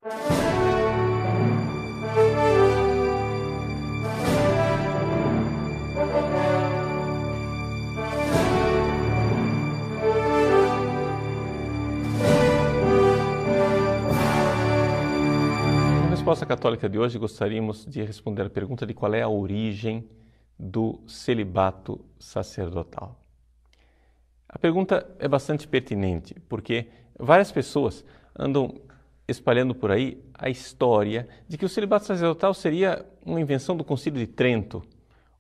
Na resposta católica de hoje, gostaríamos de responder a pergunta de qual é a origem do celibato sacerdotal. A pergunta é bastante pertinente, porque várias pessoas andam espalhando por aí a história de que o celibato sacerdotal seria uma invenção do Concílio de Trento,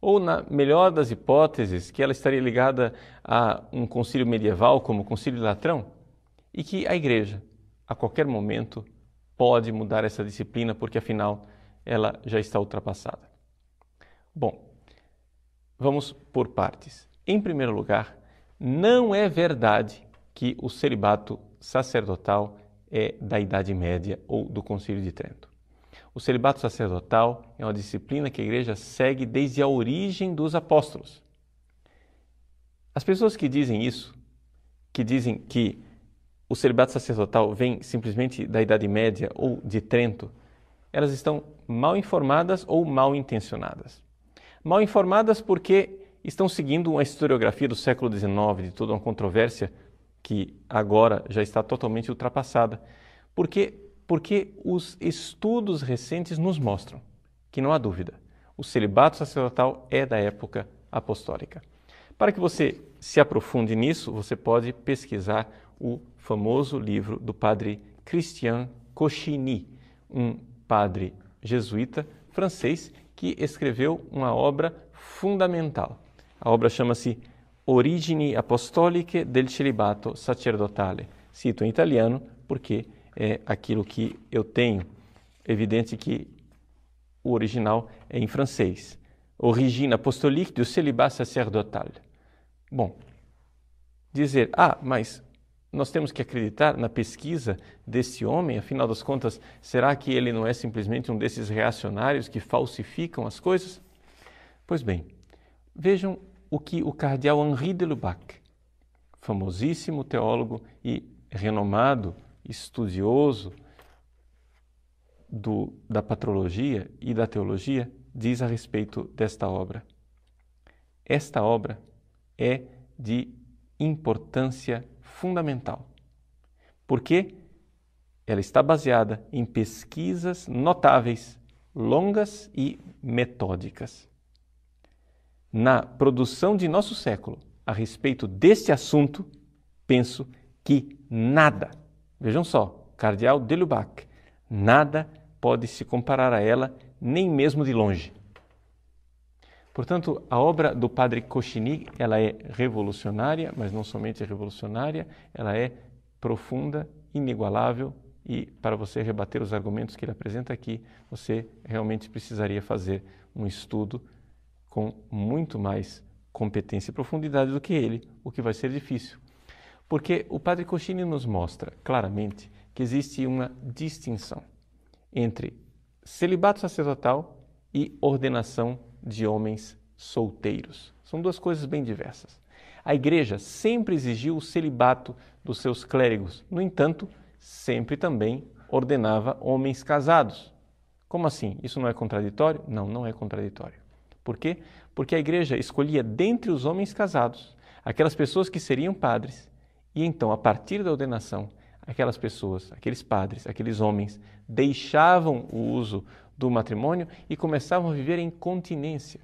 ou, na melhor das hipóteses, que ela estaria ligada a um concílio medieval, como o Concílio de Latrão, e que a Igreja, a qualquer momento, pode mudar essa disciplina, porque, afinal, ela já está ultrapassada. Bom, vamos por partes. Em primeiro lugar, não é verdade que o celibato sacerdotal é da Idade Média ou do Concílio de Trento. O celibato sacerdotal é uma disciplina que a Igreja segue desde a origem dos apóstolos. As pessoas que dizem isso, que dizem que o celibato sacerdotal vem simplesmente da Idade Média ou de Trento, elas estão mal informadas ou mal intencionadas. Mal informadas porque estão seguindo uma historiografia do século XIX, de toda uma controvérsia que agora já está totalmente ultrapassada. Porque os estudos recentes nos mostram que não há dúvida, o celibato sacerdotal é da época apostólica. Para que você se aprofunde nisso, você pode pesquisar o famoso livro do padre Christian Cochigny, um padre jesuíta francês que escreveu uma obra fundamental. A obra chama-se Origini Apostoliche del Celibato Sacerdotale. Cito em italiano porque é aquilo que eu tenho. É evidente que o original é em francês. Origine Apostolique du Célibat Sacerdotal. Bom, dizer, mas nós temos que acreditar na pesquisa desse homem, afinal das contas, será que ele não é simplesmente um desses reacionários que falsificam as coisas? Pois bem, vejam o que o cardeal Henri de Lubac, famosíssimo teólogo e renomado estudioso da patrologia e da teologia, diz a respeito desta obra. Esta obra é de importância fundamental, porque ela está baseada em pesquisas notáveis, longas e metódicas. Na produção de nosso século a respeito deste assunto, penso que nada, vejam só, cardeal de Lubac, nada pode se comparar a ela, nem mesmo de longe. Portanto, a obra do padre Cochigny, ela é revolucionária, mas não somente revolucionária, ela é profunda, inigualável, e para você rebater os argumentos que ele apresenta aqui, você realmente precisaria fazer um estudo com muito mais competência e profundidade do que ele, o que vai ser difícil. Porque o padre Cochigny nos mostra claramente que existe uma distinção entre celibato sacerdotal e ordenação de homens solteiros. São duas coisas bem diversas. A Igreja sempre exigiu o celibato dos seus clérigos, no entanto, sempre também ordenava homens casados. Como assim? Isso não é contraditório? Não, não é contraditório. Por quê? Porque a Igreja escolhia dentre os homens casados aquelas pessoas que seriam padres, e então, a partir da ordenação, aquelas pessoas, aqueles padres, aqueles homens, deixavam o uso do matrimônio e começavam a viver em continência.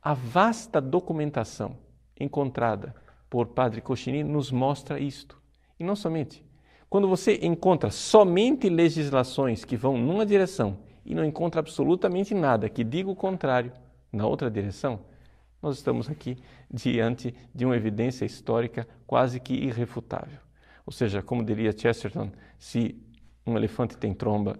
A vasta documentação encontrada por padre Cochigny nos mostra isto. E não somente. Quando você encontra somente legislações que vão numa direção e não encontra absolutamente nada que diga o contrário na outra direção, nós estamos aqui diante de uma evidência histórica quase que irrefutável. Ou seja, como diria Chesterton, se um elefante tem tromba,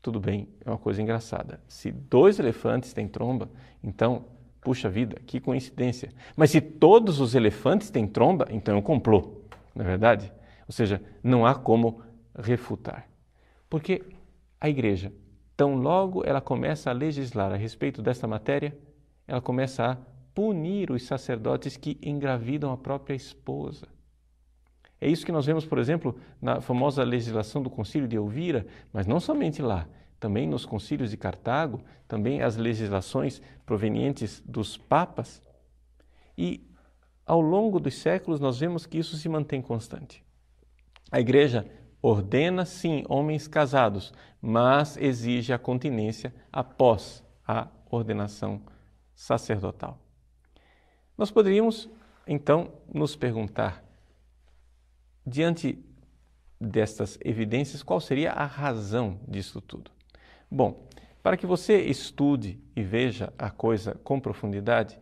tudo bem, é uma coisa engraçada. Se 2 elefantes têm tromba, então, puxa vida, que coincidência. Mas se todos os elefantes têm tromba, então é um complô, não é verdade? Ou seja, não há como refutar. Porque a Igreja, tão logo ela começa a legislar a respeito desta matéria, ela começa a punir os sacerdotes que engravidam a própria esposa. É isso que nós vemos, por exemplo, na famosa legislação do Concílio de Elvira, mas não somente lá, também nos concílios de Cartago, também as legislações provenientes dos papas. E ao longo dos séculos nós vemos que isso se mantém constante. A Igreja ordena, sim, homens casados, mas exige a continência após a ordenação sacerdotal. Nós poderíamos, então, nos perguntar, diante destas evidências, qual seria a razão disso tudo? Bom, para que você estude e veja a coisa com profundidade,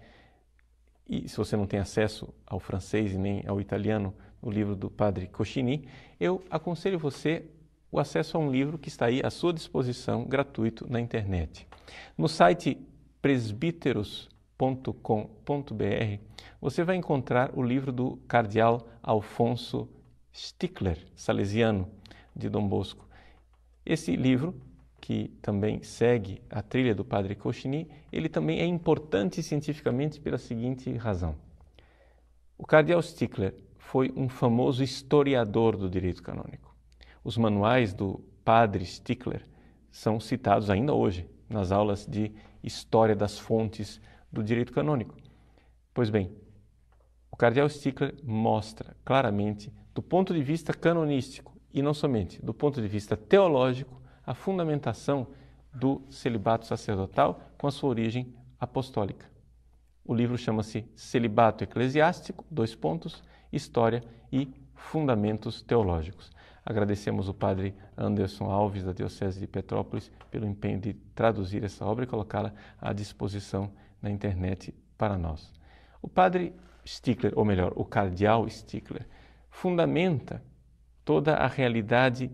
e se você não tem acesso ao francês e nem ao italiano, o livro do padre Cochini, eu aconselho você o acesso a um livro que está aí à sua disposição, gratuito, na internet. No site presbíteros.com.br, você vai encontrar o livro do cardeal Alfonso Stickler, salesiano, de Dom Bosco. Esse livro, que também segue a trilha do padre Cochini, ele também é importante cientificamente pela seguinte razão. O cardeal Stickler foi um famoso historiador do direito canônico. Os manuais do padre Stickler são citados ainda hoje nas aulas de História das Fontes do Direito Canônico. Pois bem, o cardeal Stickler mostra claramente, do ponto de vista canonístico e não somente do ponto de vista teológico, a fundamentação do celibato sacerdotal com a sua origem apostólica. O livro chama-se Celibato Eclesiástico, História e Fundamentos Teológicos. Agradecemos o padre Anderson Alves, da Diocese de Petrópolis, pelo empenho de traduzir essa obra e colocá-la à disposição na internet para nós. O padre Stickler, ou melhor, o cardeal Stickler, fundamenta toda a realidade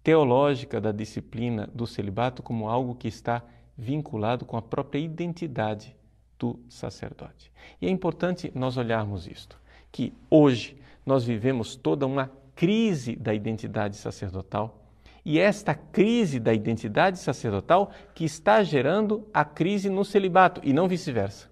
teológica da disciplina do celibato como algo que está vinculado com a própria identidade do sacerdote. E é importante nós olharmos isto, que hoje nós vivemos toda uma crise da identidade sacerdotal, e esta crise da identidade sacerdotal que está gerando a crise no celibato e não vice-versa.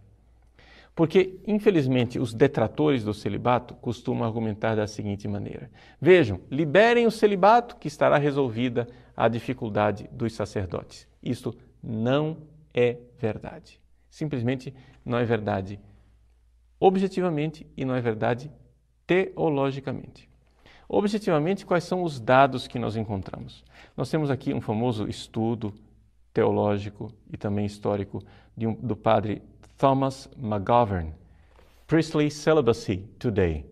Porque, infelizmente, os detratores do celibato costumam argumentar da seguinte maneira: vejam, liberem o celibato que estará resolvida a dificuldade dos sacerdotes. Isto não é verdade. Simplesmente não é verdade objetivamente e não é verdade teologicamente. Objetivamente, quais são os dados que nós encontramos? Nós temos aqui um famoso estudo teológico e também histórico do padre Thomas McGovern, Priestly Celibacy Today.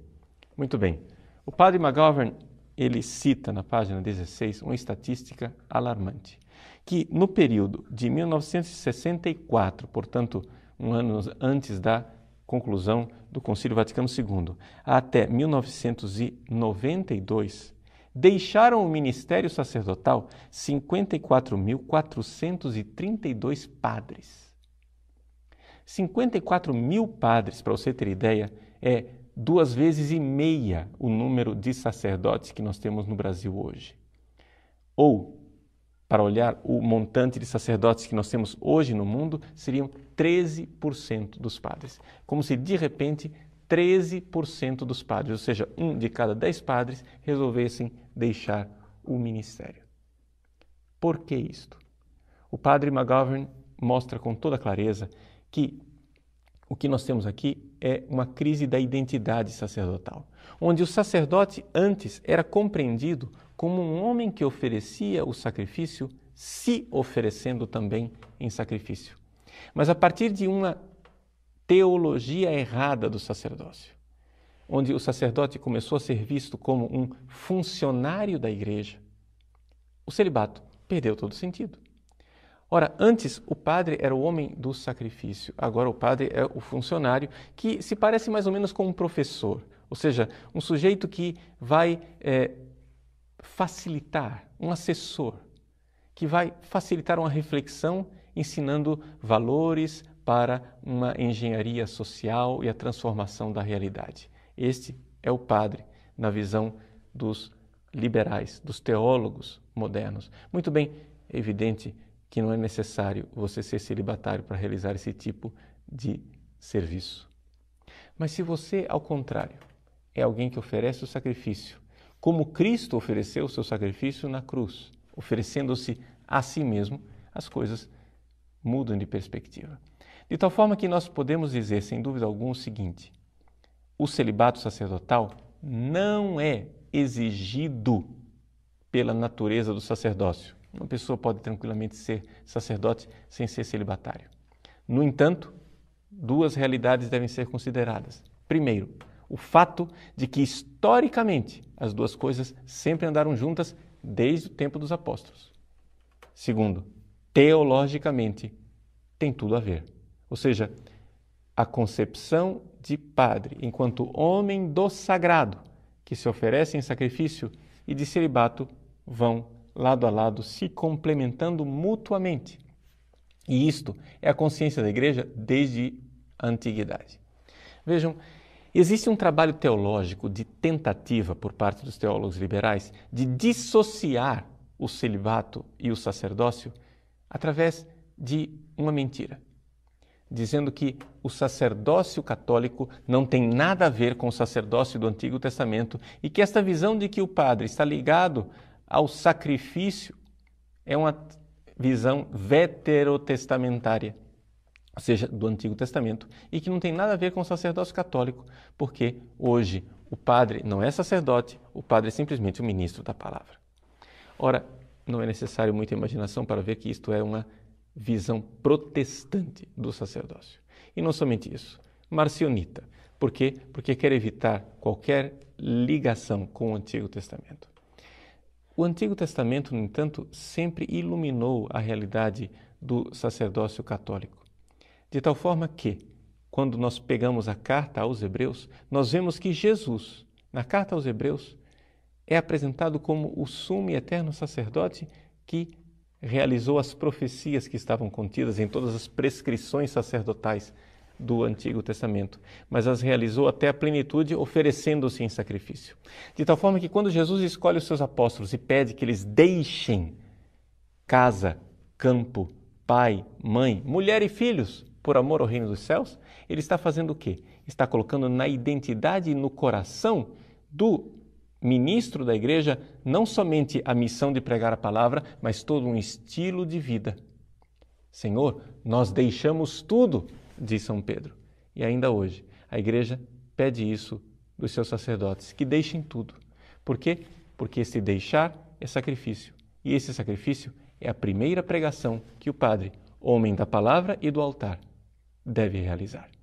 Muito bem. O padre McGovern, ele cita na página 16 uma estatística alarmante, que no período de 1964, portanto, um ano antes da conclusão do Concílio Vaticano II, até 1992, deixaram o ministério sacerdotal 54.432 padres. 54.000 padres, para você ter ideia, é 2,5 vezes o número de sacerdotes que nós temos no Brasil hoje. Ou, para olhar o montante de sacerdotes que nós temos hoje no mundo, seriam 13% dos padres. Como se, de repente, 13% dos padres, ou seja, 1 de cada 10 padres, resolvessem deixar o ministério. Por que isto? O padre McGovern mostra com toda clareza que o que nós temos aqui é uma crise da identidade sacerdotal, onde o sacerdote antes era compreendido como um homem que oferecia o sacrifício, se oferecendo também em sacrifício. Mas a partir de uma teologia errada do sacerdócio, onde o sacerdote começou a ser visto como um funcionário da igreja, o celibato perdeu todo sentido. Ora, antes o padre era o homem do sacrifício, agora o padre é o funcionário que se parece mais ou menos com um professor, ou seja, um sujeito que vai facilitar, um assessor, que vai facilitar uma reflexão ensinando valores para uma engenharia social e a transformação da realidade. Este é o padre na visão dos liberais, dos teólogos modernos. Muito bem, é evidente que não é necessário você ser celibatário para realizar esse tipo de serviço. Mas se você, ao contrário, é alguém que oferece o sacrifício, como Cristo ofereceu o seu sacrifício na cruz, oferecendo-se a si mesmo, as coisas mudam de perspectiva. De tal forma que nós podemos dizer, sem dúvida alguma, o seguinte: o celibato sacerdotal não é exigido pela natureza do sacerdócio. Uma pessoa pode tranquilamente ser sacerdote sem ser celibatário. No entanto, duas realidades devem ser consideradas. Primeiro, o fato de que, historicamente, as duas coisas sempre andaram juntas desde o tempo dos apóstolos. Segundo, teologicamente, tem tudo a ver. Ou seja, a concepção de padre enquanto homem do sagrado, que se oferece em sacrifício, e de celibato vão lado a lado, se complementando mutuamente. E isto é a consciência da Igreja desde a antiguidade. Vejam, existe um trabalho teológico de tentativa por parte dos teólogos liberais de dissociar o celibato e o sacerdócio através de uma mentira, dizendo que o sacerdócio católico não tem nada a ver com o sacerdócio do Antigo Testamento e que esta visão de que o padre está ligado ao sacrifício é uma visão veterotestamentária, ou seja, do Antigo Testamento, e que não tem nada a ver com o sacerdócio católico, porque hoje o padre não é sacerdote, o padre é simplesmente o ministro da palavra. Ora, não é necessário muita imaginação para ver que isto é uma visão protestante do sacerdócio. E não somente isso, marcionita. Por quê? Porque quer evitar qualquer ligação com o Antigo Testamento. O Antigo Testamento, no entanto, sempre iluminou a realidade do sacerdócio católico. De tal forma que, quando nós pegamos a carta aos Hebreus, nós vemos que Jesus, na carta aos Hebreus, é apresentado como o sumo e eterno sacerdote que realizou as profecias que estavam contidas em todas as prescrições sacerdotais do Antigo Testamento, mas as realizou até a plenitude, oferecendo-se em sacrifício. De tal forma que quando Jesus escolhe os seus apóstolos e pede que eles deixem casa, campo, pai, mãe, mulher e filhos por amor ao reino dos céus, ele está fazendo o quê? Está colocando na identidade e no coração do ministro da igreja não somente a missão de pregar a palavra, mas todo um estilo de vida. Senhor, nós deixamos tudo, diz São Pedro. E ainda hoje, a igreja pede isso dos seus sacerdotes, que deixem tudo. Por quê? Porque esse deixar é sacrifício. E esse sacrifício é a primeira pregação que o padre, homem da palavra e do altar, deve realizar.